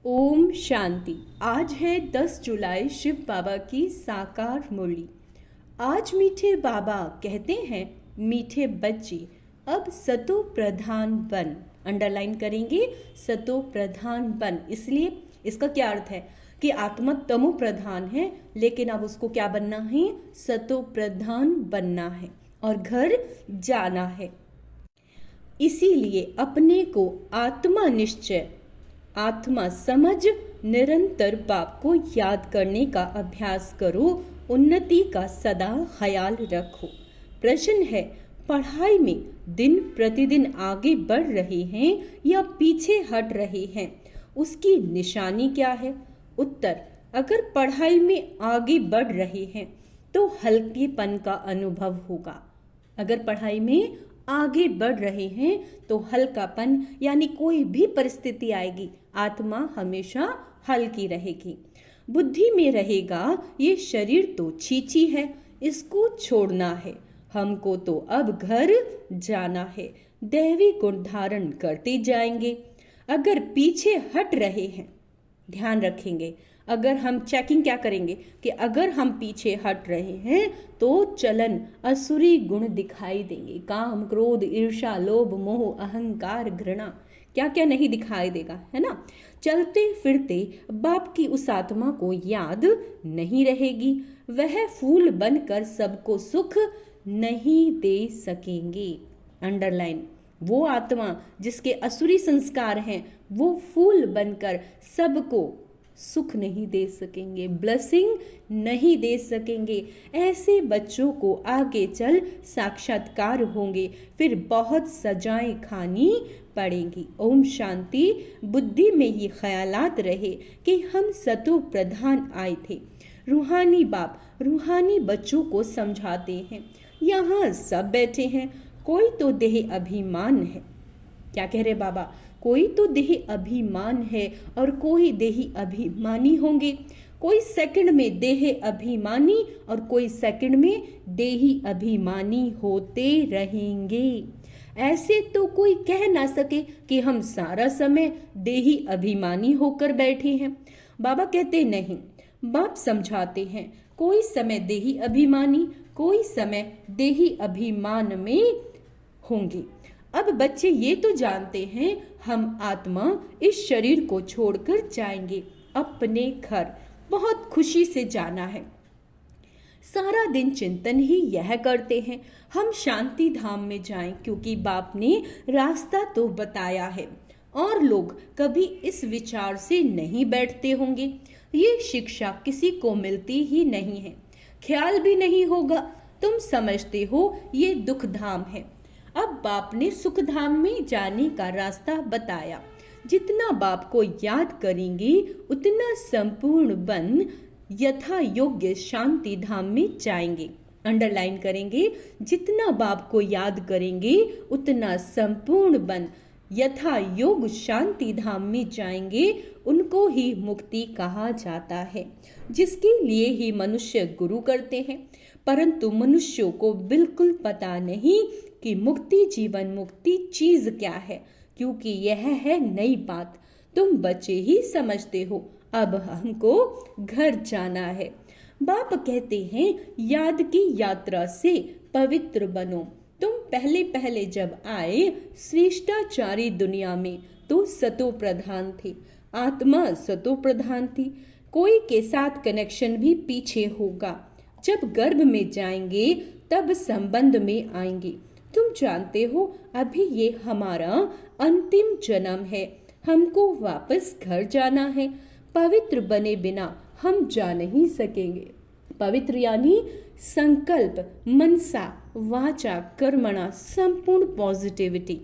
ओम शांति। आज है 10 जुलाई, शिव बाबा की साकार मुरली। आज मीठे बाबा कहते हैं, मीठे बच्चे अब सतो प्रधान बन। अंडरलाइन करेंगे, सतो प्रधान बन। इसलिए इसका क्या अर्थ है कि आत्मा तमो प्रधान है, लेकिन अब उसको क्या बनना है? सतो प्रधान बनना है और घर जाना है। इसीलिए अपने को आत्मा निश्चय, आत्मा समझ निरंतर बाप को याद करने का अभ्यास करो। उन्नति का सदा ख्याल रखो। प्रश्न है, पढ़ाई में दिन प्रतिदिन आगे बढ़ रहे हैं या पीछे हट रहे हैं? उसकी निशानी क्या है? उत्तर, अगर पढ़ाई में आगे बढ़ रहे हैं तो हल्केपन का अनुभव होगा। अगर पढ़ाई में आगे बढ़ रहे हैं तो हल्कापन, यानी कोई भी परिस्थिति आएगी आत्मा हमेशा हल्की रहेगी। बुद्धि में रहेगा, ये शरीर तो छीछी है, इसको छोड़ना है, हमको तो अब घर जाना है। दैवी गुण धारण करते जाएंगे। अगर पीछे हट रहे हैं, ध्यान रखेंगे, अगर हम चेकिंग क्या करेंगे कि अगर हम पीछे हट रहे हैं तो चलन असुरी गुण दिखाई देंगे। काम, क्रोध, ईर्ष्या, लोभ, मोह, अहंकार, घृणा, क्या क्या नहीं दिखाई देगा, है ना। चलते फिरते बाप की उस आत्मा को याद नहीं रहेगी। वह फूल बनकर सबको सुख नहीं दे सकेंगे। अंडरलाइन, वो आत्मा जिसके असुरी संस्कार हैं, वो फूल बनकर सबको सुख नहीं दे सकेंगे, ब्लेसिंग नहीं दे सकेंगे। ऐसे बच्चों को आगे चल साक्षात्कार होंगे, फिर बहुत सजाएं खानी पड़ेंगी। ओम शांति। बुद्धि में ये ख्यालात रहे कि हम सतो प्रधान आए थे। रूहानी बाप रूहानी बच्चों को समझाते हैं। यहाँ सब बैठे हैं, कोई तो देह अभिमान है। क्या कह रहे बाबा? कोई तो देही अभिमान है और कोई देही अभिमानी होंगे। कोई सेकंड में देह अभिमानी और कोई सेकंड में देही अभिमानी होते रहेंगे। ऐसे तो कोई कह ना सके कि हम सारा समय देही अभिमानी होकर बैठे हैं। बाबा कहते नहीं, बाप समझाते हैं, कोई समय देही अभिमानी, कोई समय देही अभिमान में होंगे। अब बच्चे ये तो जानते हैं, हम आत्मा इस शरीर को छोड़कर जाएंगे अपने घर। बहुत खुशी से जाना है। सारा दिन चिंतन ही यह करते हैं, हम शांति धाम में जाएं, क्योंकि बाप ने रास्ता तो बताया है। और लोग कभी इस विचार से नहीं बैठते होंगे। ये शिक्षा किसी को मिलती ही नहीं है, ख्याल भी नहीं होगा। तुम समझते हो ये दुख धाम है। अब बाप ने सुख धाम में जाने का रास्ता बताया। जितना बाप को याद करेंगे उतना संपूर्ण बन यथा योग्य शांति धाम में जाएंगे। अंडरलाइन करेंगे, जितना बाप को याद करेंगे उतना संपूर्ण बन यथा योग शांति धाम में जाएंगे। उनको ही मुक्ति कहा जाता है, जिसके लिए ही मनुष्य गुरु करते हैं। परंतु मनुष्यों को बिल्कुल पता नहीं कि मुक्ति, जीवन मुक्ति चीज क्या है, क्योंकि यह है नई बात। तुम बच्चे ही समझते हो, अब हमको घर जाना है। बाप कहते हैं, याद की यात्रा से पवित्र बनो। तुम पहले पहले जब आए श्रेष्ठाचारी दुनिया में तो सतो प्रधान थे, आत्मा सतो प्रधान थी। कोई के साथ कनेक्शन भी पीछे होगा। जब गर्भ में जाएंगे तब संबंध में आएंगे। तुम जानते हो, अभी ये हमारा अंतिम जन्म है, हमको वापस घर जाना है। पवित्र बने बिना हम जा नहीं सकेंगे। पवित्र यानी संकल्प, मनसा, वाचा, कर्मणा, संपूर्ण पॉजिटिविटी।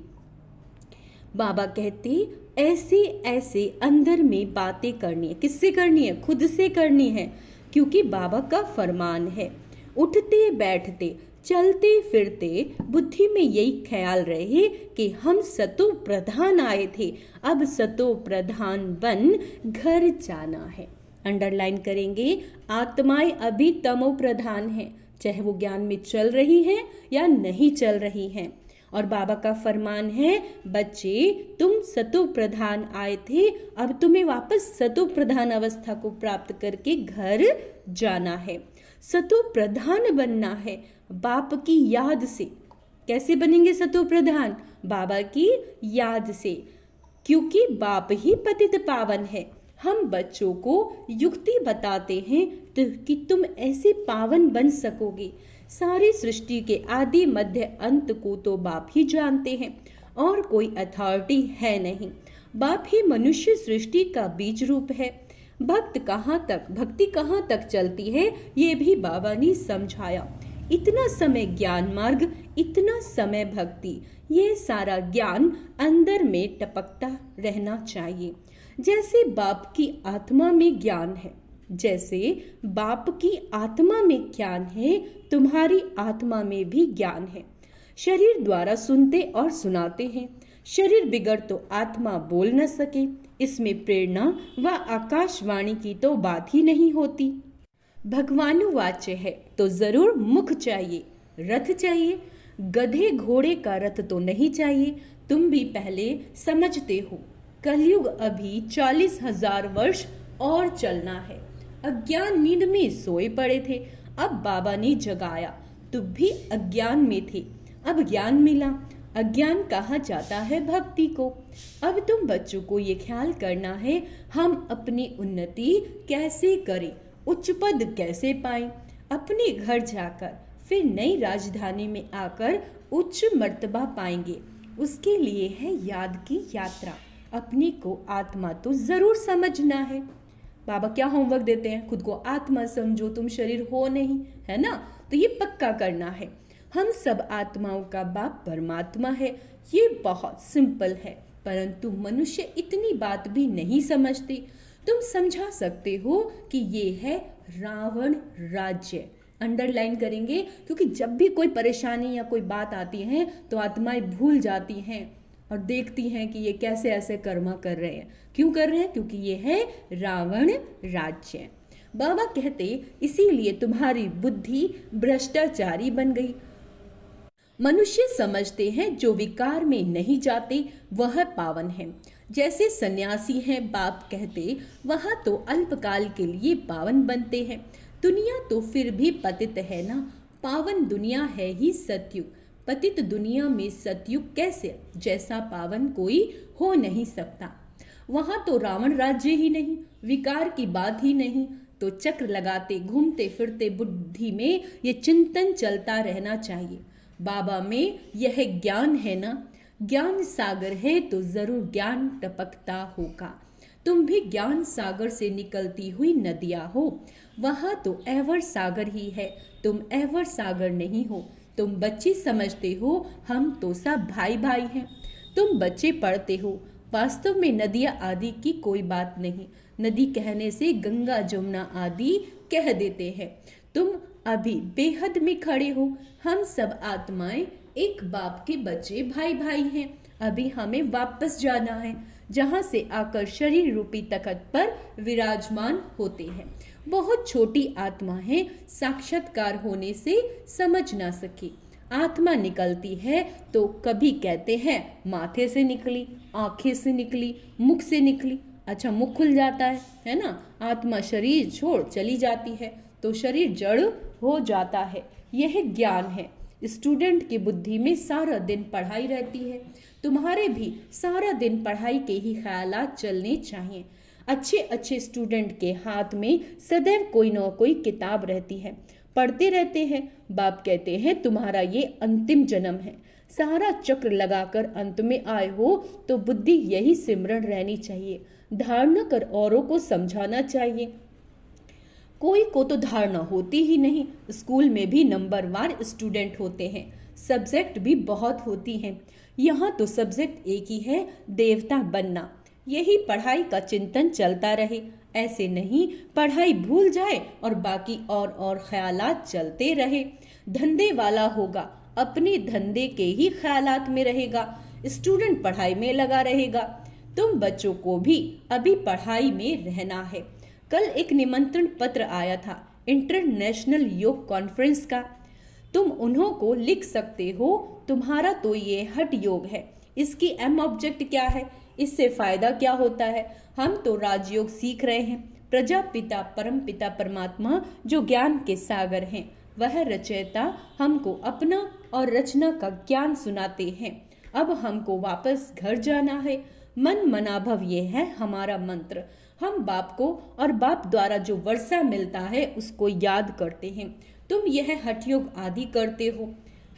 बाबा कहते, ऐसे ऐसे अंदर में बातें करनी है। किससे करनी है? खुद से करनी है, क्योंकि बाबा का फरमान है। उठते बैठते चलते फिरते बुद्धि में यही ख्याल रहे कि हम सतो प्रधान आए थे, अब सतो प्रधान बन घर जाना है। अंडरलाइन करेंगे, आत्माएं अभी तमो प्रधान हैं, चाहे वो ज्ञान में चल रही हैं या नहीं चल रही हैं। और बाबा का फरमान है, बच्चे तुम सतो प्रधान आए थे, अब तुम्हें वापस सतो प्रधान अवस्था को प्राप्त करके घर जाना है। सतो प्रधान बनना है बाप की याद से। कैसे बनेंगे सतो प्रधान? बाबा की याद से, क्योंकि बाप ही पतित पावन है। हम बच्चों को युक्ति बताते हैं तो कि तुम ऐसे पावन बन सकोगे। सारी सृष्टि के आदि मध्य अंत को तो बाप ही जानते हैं और कोई अथॉरिटी है नहीं। बाप ही मनुष्य सृष्टि का बीज रूप है। भक्ति कहाँ तक चलती है, ये भी बाबा ने समझाया। इतना समय ज्ञान मार्ग, इतना समय भक्ति, ये सारा ज्ञान अंदर में टपकता रहना चाहिए। जैसे बाप की आत्मा में ज्ञान है, जैसे बाप की आत्मा में ज्ञान है, तुम्हारी आत्मा में भी ज्ञान है। शरीर द्वारा सुनते और सुनाते हैं। शरीर बिगड़ तो आत्मा बोल न सके, इसमें प्रेरणा व आकाशवाणी की तो बात ही नहीं होती। भगवानुवाच्य है तो जरूर मुख चाहिए, रथ चाहिए। गधे घोड़े का रथ तो नहीं चाहिए। तुम भी पहले समझते हो, कलयुग अभी 40,000 वर्ष और चलना है। अज्ञान नींद में सोए पड़े थे, अब बाबा ने जगाया। तुम भी अज्ञान में थे, अब ज्ञान मिला। अज्ञान कहा जाता है भक्ति को। अब तुम बच्चों को ये ख्याल करना है, हम अपनी उन्नति कैसे करें, उच्च पद कैसे पाएं। अपने घर जाकर फिर नई राजधानी में आकर उच्च मर्तबा पाएंगे। उसके लिए है याद की यात्रा। अपने को आत्मा तो जरूर समझना है। बाबा क्या होमवर्क देते हैं? खुद को आत्मा समझो, तुम शरीर हो नहीं, है ना? तो ये पक्का करना है। हम सब आत्माओं का बाप परमात्मा है। ये बहुत सिंपल है, परंतु मनुष्य इतनी बात भी नहीं समझते। तुम समझा सकते हो कि ये है रावण राज्य। अंडरलाइन करेंगे, क्योंकि जब भी कोई परेशानी या कोई बात आती है तो आत्माएं भूल जाती हैं और देखती हैं कि ये कैसे ऐसे कर्मा कर रहे हैं। क्यों कर रहे हैं? क्योंकि ये है रावण राज्य। बाबा कहते इसीलिए तुम्हारी बुद्धि भ्रष्टाचारी बन गई। मनुष्य समझते हैं जो विकार में नहीं जाते वह पावन है। जैसे सन्यासी हैं, बाप कहते वह तो अल्पकाल के लिए पावन बनते हैं। दुनिया तो फिर भी पतित है ना, पावन दुनिया है ही सतयुग। पतित दुनिया में सतयुग कैसे, जैसा पावन कोई हो नहीं सकता। वहां तो रावण राज्य ही नहीं, विकार की बात ही नहीं। तो चक्र लगाते घूमते फिरते बुद्धि में ये चिंतन चलता रहना चाहिए, बाबा में यह ज्ञान है ना। ज्ञान सागर है तो जरूर ज्ञान टपकता होगा। तुम भी ज्ञान सागर से निकलती हुई नदियां हो। वहां तो एवर सागर ही है, तुम एवर सागर नहीं हो। तुम बच्चे समझते हो, हम तो सब भाई भाई हैं। तुम बच्चे पढ़ते हो, वास्तव में नदियां आदि की कोई बात नहीं। नदी कहने से गंगा जमुना आदि कह देते हैं। तुम अभी बेहद में खड़े हो। हम सब आत्माएं एक बाप के बच्चे भाई भाई हैं। अभी हमें वापस जाना है, जहां से आकर शरीर रूपी तख्त पर विराजमान होते हैं। बहुत छोटी आत्मा है, साक्षात्कार होने से समझ ना सकी। आत्मा निकलती है तो कभी कहते हैं माथे से निकली, आंखें से निकली, मुख से निकली। अच्छा, मुख खुल जाता है ना। आत्मा शरीर छोड़ चली जाती है तो शरीर जड़ हो जाता है। यह ज्ञान है। स्टूडेंट की बुद्धि में सारा दिन पढ़ाई रहती है। तुम्हारे भी सारा दिन पढ़ाई के ही ख्यालात चलने चाहिए। अच्छे अच्छे स्टूडेंट के हाथ में सदैव कोई न कोई किताब रहती है, पढ़ते रहते हैं। बाप कहते हैं तुम्हारा ये अंतिम जन्म है। सारा चक्र लगाकर अंत में आए हो तो बुद्धि यही सिमरण रहनी चाहिए। धारणा कर औरों को समझाना चाहिए। कोई को तो धारणा होती ही नहीं। स्कूल में भी नंबरवार स्टूडेंट होते हैं, सब्जेक्ट भी बहुत होती हैं। यहाँ तो सब्जेक्ट एक ही है, देवता बनना। यही पढ़ाई का चिंतन चलता रहे। ऐसे नहीं पढ़ाई भूल जाए और बाकी और ख्यालात चलते रहे। धंधे वाला होगा, अपने धंधे के ही ख्यालात में रहेगा। स्टूडेंट पढ़ाई में लगा रहेगा। तुम बच्चों को भी अभी पढ़ाई में रहना है। कल एक निमंत्रण पत्र आया था इंटरनेशनल योग कॉन्फ्रेंस का। तुम उन्हों को लिख सकते हो तुम्हारा तो ये हठ योग है, इसकी एम ऑब्जेक्ट क्या है, इससे फायदा क्या होता है। हम तो राजयोग सीख रहे हैं। प्रजापिता परमपिता परमात्मा जो ज्ञान के सागर हैं, वह रचयिता हमको अपना और रचना का ज्ञान सुनाते हैं। अब हमको वापस घर जाना है। मन मनाभव ये है हमारा मंत्र। हम बाप को और बाप द्वारा जो वर्षा मिलता है उसको याद करते हैं। तुम यह हठयोग आदि करते हो,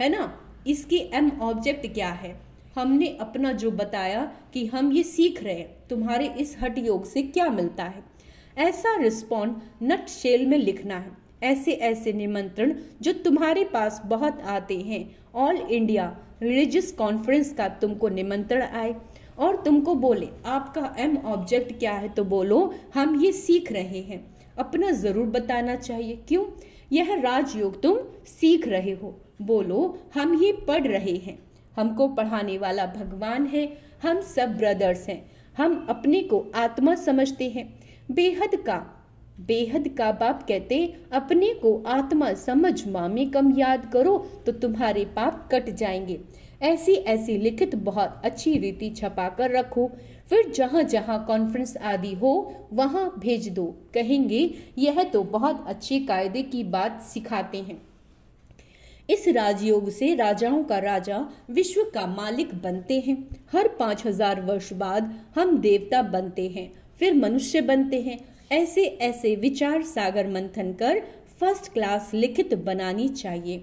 है ना। इसकी एम ऑब्जेक्ट क्या है, हमने अपना जो बताया कि हम ये सीख रहे हैं, तुम्हारे इस हठयोग से क्या मिलता है, ऐसा रिस्पॉन्ड नट शेल में लिखना है। ऐसे ऐसे निमंत्रण जो तुम्हारे पास बहुत आते हैं, ऑल इंडिया रिलीजियस कॉन्फ्रेंस का तुमको निमंत्रण आए और तुमको बोले आपका एम ऑब्जेक्ट क्या है, तो बोलो हम ये सीख रहे हैं। अपना जरूर बताना चाहिए, क्यों, यह राजयोग तुम सीख रहे हो। बोलो हम ये पढ़ रहे हैं, हमको पढ़ाने वाला भगवान है, हम सब ब्रदर्स हैं, हम अपने को आत्मा समझते हैं। बेहद का बाप कहते अपने को आत्मा समझ मामे कम याद करो तो तुम्हारे पाप कट जाएंगे। ऐसी ऐसी लिखित बहुत अच्छी रीति छपा कर रखो, फिर जहां जहां कॉन्फ्रेंस आदि हो वहां भेज दो। कहेंगे यह तो बहुत अच्छे कायदे की बात सिखाते हैं। इस राजयोग से राजाओं का राजा विश्व का मालिक बनते हैं। हर 5000 वर्ष बाद हम देवता बनते हैं, फिर मनुष्य बनते हैं। ऐसे ऐसे विचार सागर मंथन कर फर्स्ट क्लास लिखित बनानी चाहिए।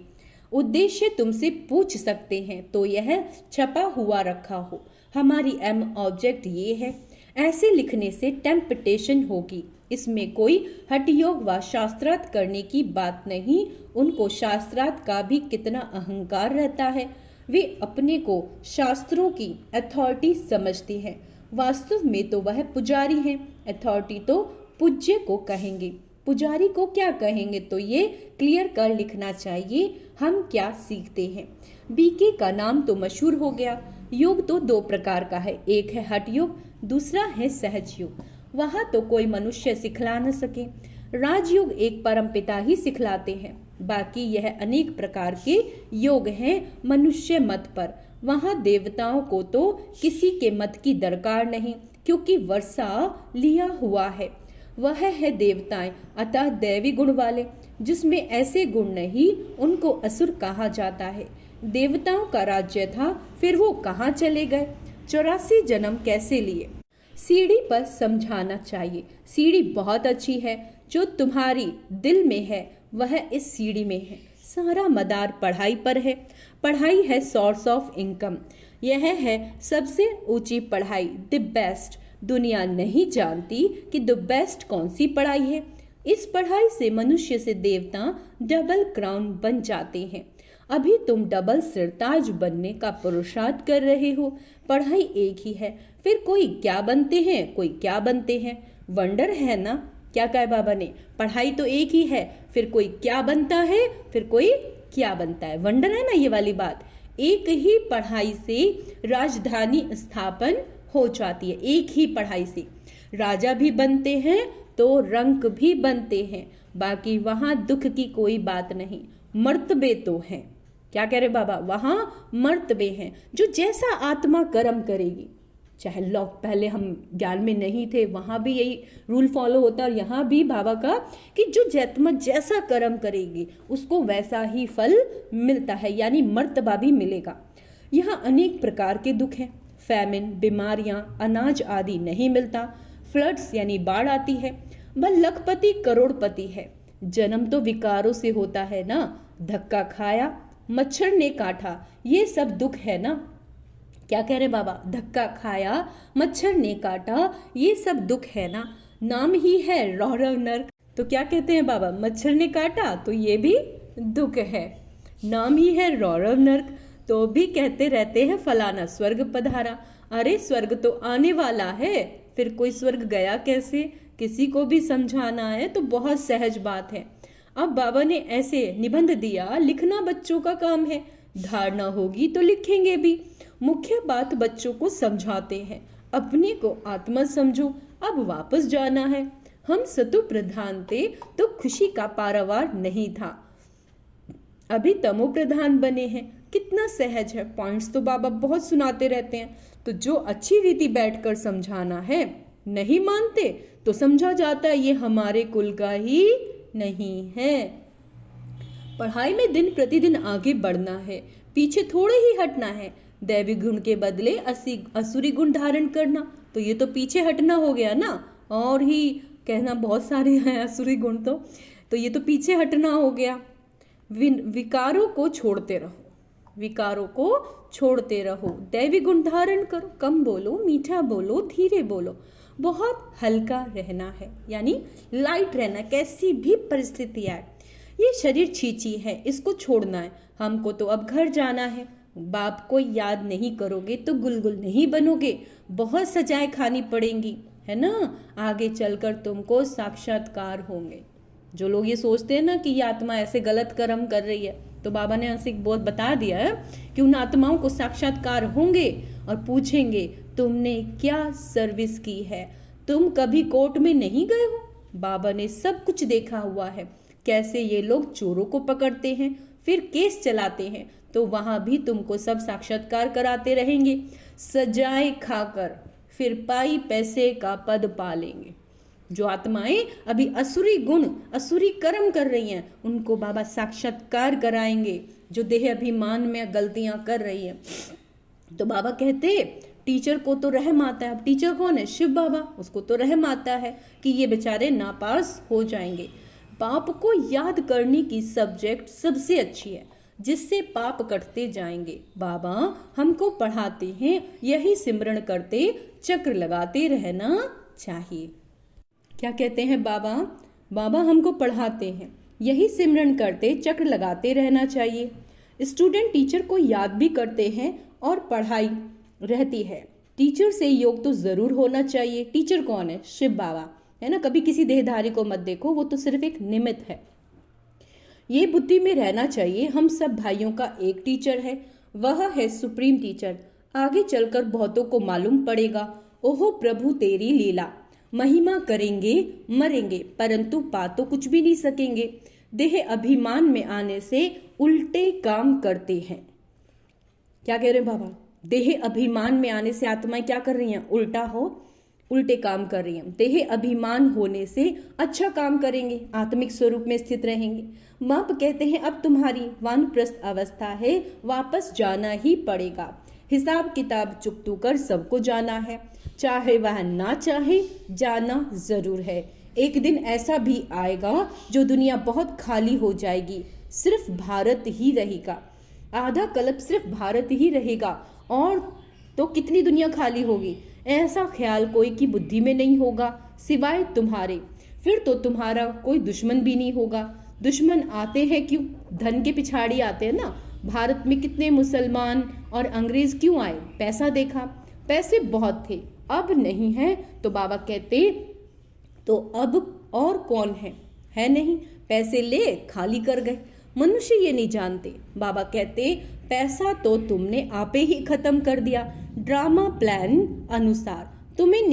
उद्देश्य तुमसे पूछ सकते हैं तो यह छपा हुआ रखा हो। हमारी एम ऑब्जेक्ट ये है। ऐसे लिखने से टेम्पटेशन होगी। इसमें कोई हठयोग व शास्त्रार्थ करने की बात नहीं। उनको शास्त्रार्थ का भी कितना अहंकार रहता है। वे अपने को शास्त्रों की अथॉरिटी समझते हैं। वास्तव में तो वह पुजारी हैं। अथॉरिटी तो पूज्य को कहेंगे, पुजारी को क्या कहेंगे, तो ये क्लियर कर लिखना चाहिए हम क्या सीखते हैं। बीके का नाम तो मशहूर हो गया। योग तो 2 प्रकार का है, एक है हठ योग, दूसरा है सहज योग। वहां तो कोई मनुष्य सिखला न सके। राजयोग एक परमपिता ही सिखलाते हैं। बाकी यह अनेक प्रकार के योग हैं मनुष्य मत पर। वहां देवताओं को तो किसी के मत की दरकार नहीं, क्योंकि वर्षा लिया हुआ है। वह है देवताएं, अतः दैवी गुण वाले। जिसमें ऐसे गुण नहीं उनको असुर कहा जाता है। देवताओं का राज्य था, फिर वो कहाँ चले गए, 84 जन्म कैसे लिए। सीढ़ी पर समझाना चाहिए। सीढ़ी बहुत अच्छी है, जो तुम्हारी दिल में है वह इस सीढ़ी में है। सारा मदार पढ़ाई पर है। पढ़ाई है सोर्स ऑफ इनकम। यह है सबसे ऊंची पढ़ाई, द बेस्ट। दुनिया नहीं जानती कि द बेस्ट कौन सी पढ़ाई है। इस पढ़ाई से मनुष्य से देवता डबल क्राउन बन जाते हैं। अभी तुम डबल सिरताज बनने का पुरुषार्थ कर रहे हो। पढ़ाई एक ही है, फिर कोई क्या बनते हैं, कोई क्या बनते हैं। वंडर है ना, क्या कहा बाबा ने, पढ़ाई तो एक ही है, फिर कोई क्या बनता है, फिर कोई क्या बनता है। वंडर है ना ये वाली बात। एक ही पढ़ाई से राजधानी स्थापन हो जाती है। एक ही पढ़ाई से राजा भी बनते हैं तो रंक भी बनते हैं। बाकी वहां दुख की कोई बात नहीं, मर्तबे तो हैं। क्या कह रहे बाबा, वहां मर्तबे हैं। जो जैसा आत्मा कर्म करेगी, चाहे लोग पहले हम ज्ञान में नहीं थे, वहां भी यही रूल फॉलो होता है। और यहाँ भी बाबा का कि जो आत्मा जैसा कर्म करेगी उसको वैसा ही फल मिलता है, यानी मर्तबा भी मिलेगा। यहाँ अनेक प्रकार के दुख हैं। फैमिन, बीमारियां, अनाज आदि नहीं मिलता। फ्लड्स यानी बाढ़ आती है। वह लखपति करोड़पति है। जन्म तो विकारों से होता है ना। धक्का खाया, मच्छर ने काटा, ये सब दुख है ना। क्या कह रहे बाबा, धक्का खाया, मच्छर ने काटा, ये सब दुख है ना। नाम ही है रौरव नर्क। तो क्या कहते हैं बाबा, मच्छर ने काटा तो ये भी दुख है। नाम ही है रौरव नर्क, तो भी कहते रहते हैं फलाना स्वर्ग पधारा। अरे स्वर्ग तो आने वाला है, फिर कोई स्वर्ग गया कैसे, किसी को भी समझाना है तो बहुत सहज बात है। अब बाबा ने ऐसे निबंध दिया, लिखना बच्चों का काम है। धारणा होगी तो लिखेंगे भी। मुख्य बात बच्चों को समझाते हैं, अपने को आत्मा समझो। अब वापस जाना है। हम सतु प्रधान थे तो खुशी का पारावार नहीं था, अभी तमो प्रधान बने हैं कितना सहज है, पॉइंट्स तो बाबा बहुत सुनाते रहते हैं। तो जो अच्छी रीति बैठकर समझाना है, नहीं मानते तो समझा जाता है ये हमारे कुल का ही नहीं है। पढ़ाई में दिन प्रतिदिन आगे बढ़ना है, पीछे थोड़े ही हटना है। दैवी गुण के बदले असुरी गुण धारण करना, तो ये तो पीछे हटना हो गया ना। और ही कहना बहुत सारे हैं असुरी गुण, तो ये तो पीछे हटना हो गया। विकारों को छोड़ते रहो, विकारों को छोड़ते रहो। दैवी गुण धारण करो, कम बोलो, मीठा बोलो, धीरे बोलो। बहुत हल्का रहना है, यानी लाइट रहना, कैसी भी परिस्थिति आए। ये शरीर छींची है, इसको छोड़ना है। हमको तो अब घर जाना है। बाप को याद नहीं करोगे तो गुलगुल नहीं बनोगे, बहुत सजाएं खानी पड़ेंगी, है ना। आगे चलकर तुमको साक्षात्कार होंगे। जो लोग ये सोचते हैं ना कि ये आत्मा ऐसे गलत कर्म कर रही है, तो बाबा ने ऐसे बहुत बता दिया है कि उन आत्माओं को साक्षात्कार होंगे और पूछेंगे तुमने क्या सर्विस की है। तुम कभी कोर्ट में नहीं गए हो? बाबा ने सब कुछ देखा हुआ है, कैसे ये लोग चोरों को पकड़ते हैं, फिर केस चलाते हैं, तो वहां भी तुमको सब साक्षात्कार कराते रहेंगे। सजाएं खाकर फिर पाई पैसे का पद पालेंगे। जो आत्माएं अभी असुरी गुण, असुरी कर्म कर रही हैं, उनको बाबा साक्षात्कार कराएंगे। जो देह अभिमान में गलतियां कर रही है, तो बाबा कहते टीचर को तो रहम आता है। अब टीचर कौन है? शिव बाबा। उसको तो रहम आता है कि ये बेचारे नापास हो जाएंगे। पाप को याद करने की सब्जेक्ट सबसे अच्छी है, जिससे पाप कटते जाएंगे। बाबा हमको पढ़ाते हैं, यही सिमरण करते चक्र लगाते रहना चाहिए। क्या कहते हैं बाबा? बाबा हमको पढ़ाते हैं, यही सिमरण करते चक्र लगाते रहना चाहिए। स्टूडेंट टीचर को याद भी करते हैं और पढ़ाई रहती है। टीचर से योग तो जरूर होना चाहिए। टीचर कौन है? शिव बाबा, है ना। कभी किसी देहधारी को मत देखो, वो तो सिर्फ एक निमित्त है। ये बुद्धि में रहना चाहिए, हम सब भाइयों का एक टीचर है, वह है सुप्रीम टीचर। आगे चलकर बहुतों को मालूम पड़ेगा, ओहो प्रभु तेरी लीला। महिमा करेंगे, मरेंगे, परंतु पा तो कुछ भी नहीं सकेंगे। देह अभिमान में आने से उल्टे काम करते हैं। क्या कह रहे हैं बाबा? देह अभिमान में आने से आत्माएं क्या कर रही हैं? उल्टे काम कर रही हैं। देह अभिमान होने से अच्छा काम करेंगे, आत्मिक स्वरूप में स्थित रहेंगे। बाप कहते हैं अब तुम्हारी वानप्रस्थ अवस्था है, वापस जाना ही पड़ेगा। हिसाब किताब चुकतू कर सबको जाना है, चाहे वह ना चाहे जाना जरूर है। एक दिन ऐसा भी आएगा जो दुनिया बहुत खाली हो जाएगी, सिर्फ भारत ही रहेगा। आधा कल्प सिर्फ भारत ही रहेगा, और तो कितनी दुनिया खाली होगी। ऐसा ख्याल कोई की बुद्धि में नहीं होगा सिवाय तुम्हारे। फिर तो तुम्हारा कोई दुश्मन भी नहीं होगा। दुश्मन आते हैं क्यों? धन के पिछाड़ी आते हैं ना। भारत में कितने मुसलमान और अंग्रेज क्यों आए? पैसा देखा, पैसे बहुत थे, अब नहीं है। तो बाबा कहते तो अब और कौन है नहीं। पैसे ले खाली कर गए। मनुष्य ये नहीं जानते। बाबा कहते पैसा तो तुमने आपे ही खत्म कर दिया। ड्रामा प्लान अनुसार तुम्हें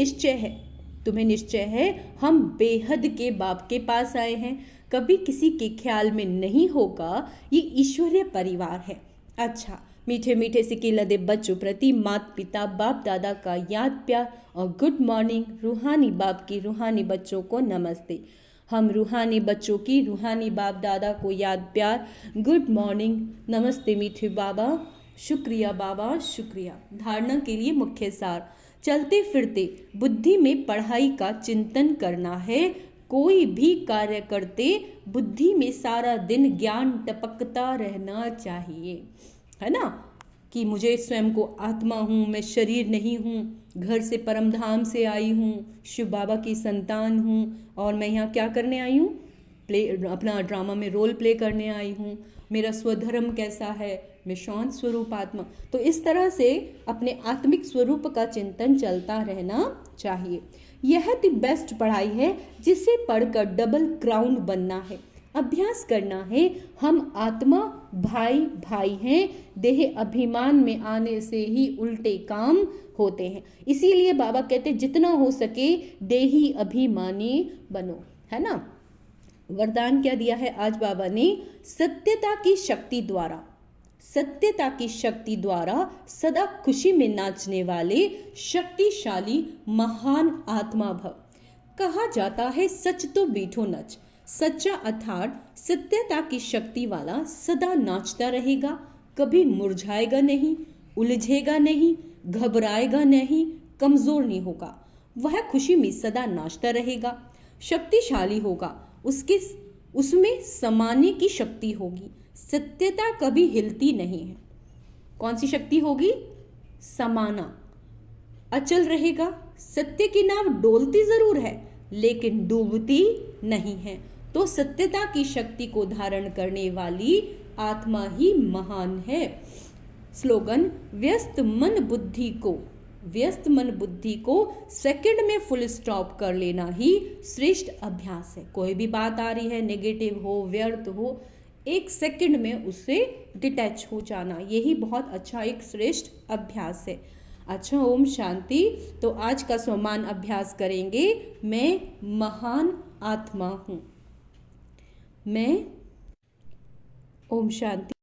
निश्चय है हम बेहद के बाप के पास आए हैं। कभी किसी के ख्याल में नहीं होगा ये ईश्वरीय परिवार है। अच्छा, मीठे मीठे सिक्के लदे बच्चों प्रति माता पिता बाप दादा का याद प्यार और गुड मॉर्निंग। रूहानी बाप की रूहानी बच्चों को नमस्ते। हम रूहानी बच्चों की रूहानी बाप दादा को याद प्यार, गुड मॉर्निंग, नमस्ते मीठे बाबा। शुक्रिया बाबा, शुक्रिया। धारणा के लिए मुख्य सार, चलते फिरते बुद्धि में पढ़ाई का चिंतन करना है। कोई भी कार्य करते बुद्धि में सारा दिन ज्ञान टपकता रहना चाहिए, है ना। कि मुझे स्वयं को आत्मा हूँ, मैं शरीर नहीं हूँ, घर से परमधाम से आई हूँ, शिव बाबा की संतान हूँ, और मैं यहाँ क्या करने आई हूँ? अपना ड्रामा में रोल प्ले करने आई हूँ। मेरा स्वधर्म कैसा है? मैं शांत स्वरूप आत्मा। तो इस तरह से अपने आत्मिक स्वरूप का चिंतन चलता रहना चाहिए। यह द बेस्ट पढ़ाई है जिसे पढ़कर डबल क्राउन बनना है, अभ्यास करना है। हम आत्मा भाई भाई हैं, देह अभिमान में आने से ही उल्टे काम होते हैं। इसीलिए बाबा कहते जितना हो सके देही अभिमानी बनो, है ना। वरदान क्या दिया है आज बाबा ने? सत्यता की शक्ति द्वारा सत्यता की शक्ति द्वारा सदा खुशी में नाचने वाले शक्तिशाली महान आत्मा भव। कहा जाता है सच तो बीठो नच। सच्चा अर्थात सत्यता की शक्ति वाला सदा नाचता रहेगा, कभी मुरझाएगा नहीं, उलझेगा नहीं, घबराएगा नहीं, कमजोर नहीं होगा। वह खुशी में सदा नाचता रहेगा, शक्तिशाली होगा, उसमें समाने की शक्ति होगी। सत्यता कभी हिलती नहीं है। कौन सी शक्ति होगी? समाना। अचल रहेगा। सत्य की नाव डोलती जरूर है लेकिन डूबती नहीं है। तो सत्यता की शक्ति को धारण करने वाली आत्मा ही महान है। स्लोगन, व्यस्त मन बुद्धि को सेकंड में फुल स्टॉप कर लेना ही श्रेष्ठ अभ्यास है। कोई भी बात आ रही है, नेगेटिव हो, व्यर्थ हो, एक सेकंड में उससे डिटैच हो जाना, यही बहुत अच्छा एक श्रेष्ठ अभ्यास है। अच्छा, ओम शांति। तो आज का स्वमान अभ्यास करेंगे। मैं महान आत्मा हूँ। मैं, ओम शांति।